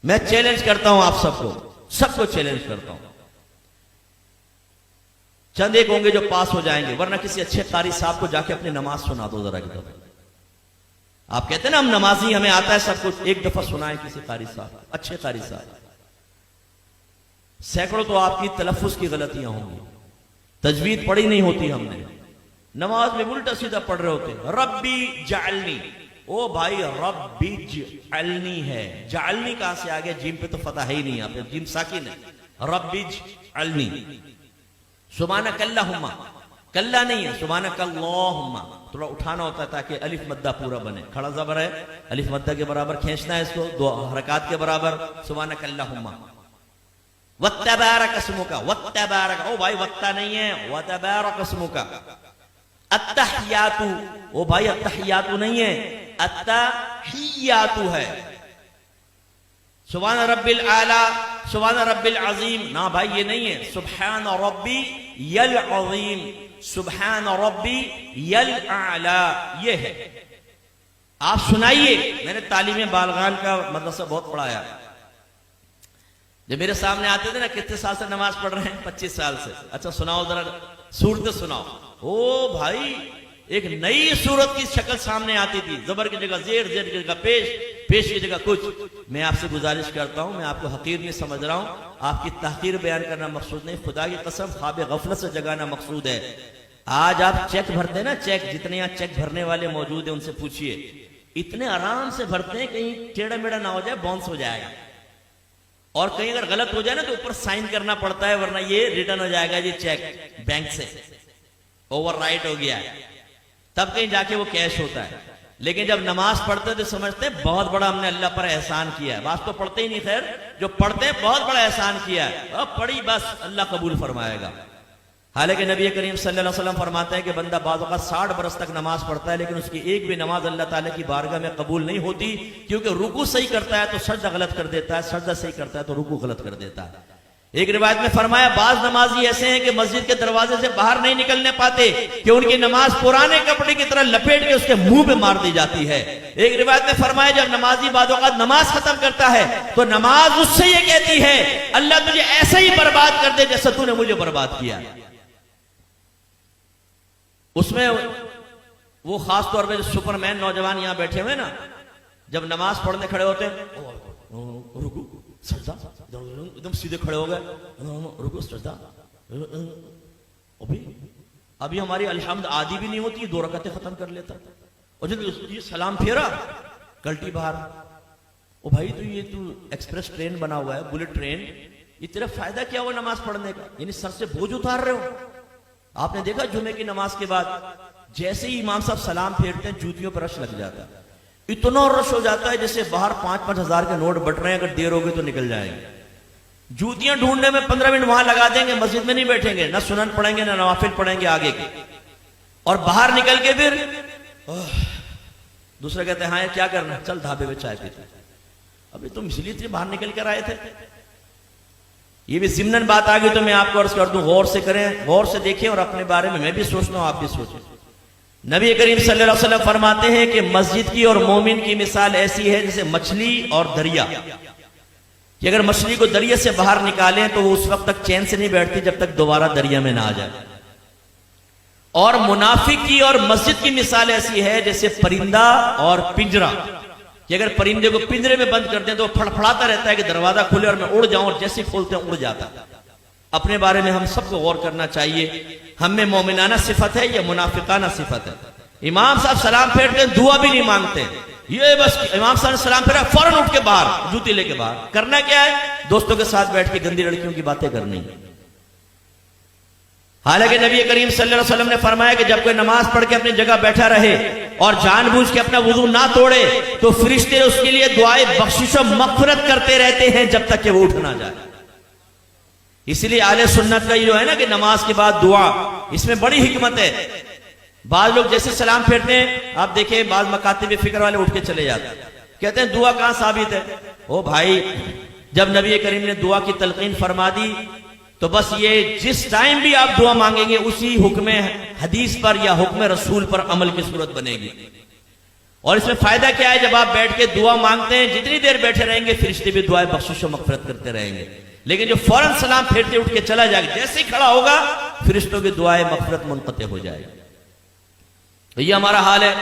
میں چیلنج کرتا ہوں آپ سب کو چیلنج کرتا ہوں. چند ایک ہوں گے جو پاس ہو جائیں گے، ورنہ کسی اچھے قاری صاحب کو جا کے اپنی نماز سنا دو ذرا. آپ کہتے ہیں نا ہم نمازی، ہمیں آتا ہے سب کچھ، ایک دفعہ سنائیں کسی قاری صاحب، اچھے قاری صاحب. سینکڑوں تو آپ کی تلفظ کی غلطیاں ہوں گی، تجوید پڑھی نہیں ہوتی ہم نے، نماز میں الٹا سیدھا پڑھ رہے ہوتے. ربی جعلنی، او بھائی ربی جعلنی ہے، جعلنی کہاں سے آگے؟ جیم پہ تو فتح ہے ہی نہیں، آپ جیم ساکن ہے. ربی جعلنی. سبحانک اللہم، کلہ نہیں ہے، سبحانک اللہم تھوڑا اٹھانا ہوتا ہے تاکہ الف مدہ پورا بنے. کھڑا زبر ہے، الف مدہ کے برابر کھینچنا ہے اس کو، 2 حرکات کے برابر. سبحانک اللہم. وَتَّبَارَكَ اسْمُكَ، وَتَّبَارَكَ، او بھائی وَتَّا نہیں ہے، وَتَبَارَكَ اسْمُكَ. التحیات، او بھائی التحیات نہیں ہے، التحیات ہے. سبحان رب العالی، سبحان رب العظیم، نہ بھائی یہ نہیں ہے. سبحان ربی العظیم، سبحان ربی الاعلی، یہ ہے. آپ سنائیے. میں نے تعلیم بالغان کا مدرسہ بہت پڑھایا. جب میرے سامنے آتے تھے نا، کتنے سال سے نماز پڑھ رہے ہیں؟ 25 سال سے. اچھا سناؤ ذرا صورت سناؤ. او بھائی ایک نئی صورت کی شکل سامنے آتی تھی، زبر کی جگہ زیر، زیر کی جگہ پیش، پیش کی جگہ کچھ. میں آپ سے گزارش کرتا ہوں، میں آپ کو حقیر نہیں سمجھ رہا ہوں، آپ کی تحقیر بیان کرنا مقصود نہیں، خدا کی قسم خواب غفلت سے جگانا مقصود ہے. آج آپ چیک بھرتے ہیں نا، چیک، جتنے یہاں چیک بھرنے والے موجود ہیں ان سے پوچھئے، اتنے آرام سے بھرتے ہیں کہیں ٹیڑھا میڑھا نہ ہو جائے، باؤنس ہو جائے گا. اور کہیں اگر غلط ہو جائے نا تو اوپر سائن کرنا پڑتا ہے، ورنہ یہ ریٹرن ہو جائے گا جی چیک بینک سے اوور رائٹ ہو گیا ہے، تب کہیں جا کے وہ کیش ہوتا ہے. لیکن جب نماز پڑھتے تو سمجھتے ہیں بہت بڑا ہم نے اللہ پر احسان کیا ہے. بعض تو پڑھتے ہی نہیں، خیر جو پڑھتے ہیں بہت بڑا احسان کیا ہے، اب پڑھی بس اللہ قبول فرمائے گا. حالانکہ نبی کریم صلی اللہ علیہ وسلم فرماتے ہیں کہ بندہ بعض اوقات 60 برس تک نماز پڑھتا ہے لیکن اس کی ایک بھی نماز اللہ تعالیٰ کی بارگاہ میں قبول نہیں ہوتی، کیونکہ رکوع صحیح کرتا ہے تو سجدہ غلط کر دیتا ہے، سجدہ صحیح کرتا ہے تو رکوع غلط کر دیتا ہے. ایک روایت میں فرمایا بعض نمازی ایسے ہیں کہ مسجد کے دروازے سے باہر نہیں نکلنے پاتے کہ ان کی نماز پرانے کپڑے کی طرح لپیٹ کے اس کے منہ پہ مار دی جاتی ہے. ایک روایت میں فرمایا جب نمازی بعض اوقات نماز ختم کرتا ہے تو نماز اس سے یہ کہتی ہے اللہ تجھے ایسا ہی برباد کر دے جیسا تو نے مجھے برباد کیا. اس میں وہ خاص طور پہ سپر مین نوجوان یہاں بیٹھے ہوئے نا، جب نماز پڑھنے کھڑے ہوتے ہیں رکو سجدہ، ایک دم سیدھے کھڑے ہو گئے، رکو سجدہ. ابھی ہماری الحمد آدھی بھی نہیں ہوتی، 2 رکعتیں ختم کر لیتا. اور جب یہ سلام پھیرا کلٹی باہر. او بھائی تو یہ تو ایکسپریس ٹرین بنا ہوا ہے، بلٹ ٹرین، یہ تیرا فائدہ کیا ہوا نماز پڑھنے کا؟ یعنی سر سے بوجھ اتار رہے ہو. آپ نے دیکھا جمعے کی نماز کے بعد جیسے ہی امام صاحب سلام پھیرتے ہیں جوتیوں پر رش لگ جاتا ہے، اتنا رش ہو جاتا ہے جیسے باہر 5-5 ہزار کے نوٹ بٹ رہے ہیں، اگر دیر ہوگی تو نکل جائیں گے. جوتیاں ڈھونڈنے میں 15 منٹ وہاں لگا دیں گے، مسجد میں نہیں بیٹھیں گے، نہ سنن پڑھیں گے نہ نوافل پڑھیں گے آگے کی. اور باہر نکل کے پھر دوسرے کہتے ہیں ہاں کیا کرنا، چل ڈھابے میں چائے پیتے. ابھی تم اس لیے باہر نکل کر آئے تھے. یہ بھی ضمناً بات آ گئی تو میں آپ کو عرض کر دوں، غور سے کریں، غور سے دیکھیں، اور اپنے بارے میں بھی سوچنا ہوں، آپ بھی سوچیں. نبی کریم صلی اللہ علیہ وسلم فرماتے ہیں کہ مسجد کی اور مومن کی مثال ایسی ہے جیسے مچھلی اور دریا، کہ اگر مچھلی کو دریا سے باہر نکالیں تو وہ اس وقت تک چین سے نہیں بیٹھتی جب تک دوبارہ دریا میں نہ آ جائے. اور منافق کی اور مسجد کی مثال ایسی ہے جیسے پرندہ اور پنجرہ، کہ اگر پرندے کو پنجرے میں بند کر دیں تو وہ پھڑپھڑاتا رہتا ہے کہ دروازہ کھلے اور میں اڑ جاؤں، اور جیسے کھولتے ہیں اڑ جاتا. اپنے بارے میں ہم سب کو غور کرنا چاہیے، ہم میں مومنانہ صفت ہے یا منافقانہ صفت ہے. امام صاحب سلام پھیرتے ہیں، دعا بھی نہیں مانگتے، یہ بس امام صاحب نے سلام پھیرا فوراً اٹھ کے باہر، جوتی لے کے باہر. کرنا کیا ہے؟ دوستوں کے ساتھ بیٹھ کے گندی لڑکیوں کی باتیں کرنی. حالانکہ نبی کریم صلی اللہ علیہ وسلم نے فرمایا کہ جب کوئی نماز پڑھ کے اپنی جگہ بیٹھا رہے اور جان بوجھ کے اپنا وضو نہ توڑے تو فرشتے اس کے لیے دعائے بخشش و مغفرت کرتے رہتے ہیں جب تک کہ وہ اٹھ نہ جائے. اسی لیے اہل سنت کا یہ جو ہے نا کہ نماز کے بعد دعا، اس میں بڑی حکمت ہے. بعض لوگ جیسے سلام پھیرتے ہیں، آپ دیکھیں بعض مکاتب فکر والے اٹھ کے چلے جاتے ہیں، کہتے ہیں دعا کہاں ثابت ہے. او بھائی جب نبی کریم نے دعا کی تلقین فرما دی تو بس یہ جس ٹائم بھی آپ دعا مانگیں گے اسی حکم حدیث پر یا حکم رسول پر عمل کی صورت بنے گی. اور اس میں فائدہ کیا ہے؟ جب آپ بیٹھ کے دعا مانگتے ہیں جتنی دیر بیٹھے رہیں گے فرشتے بھی دعائیں بخشش و مغفرت کرتے رہیں گے، لیکن جو فوراً سلام پھیرتے اٹھ کے چلا جائے گا جیسے ہی کھڑا ہوگا فرشتوں کی دعائیں مغفرت منقطع ہو جائے گی۔ یہ ہمارا حال ہے۔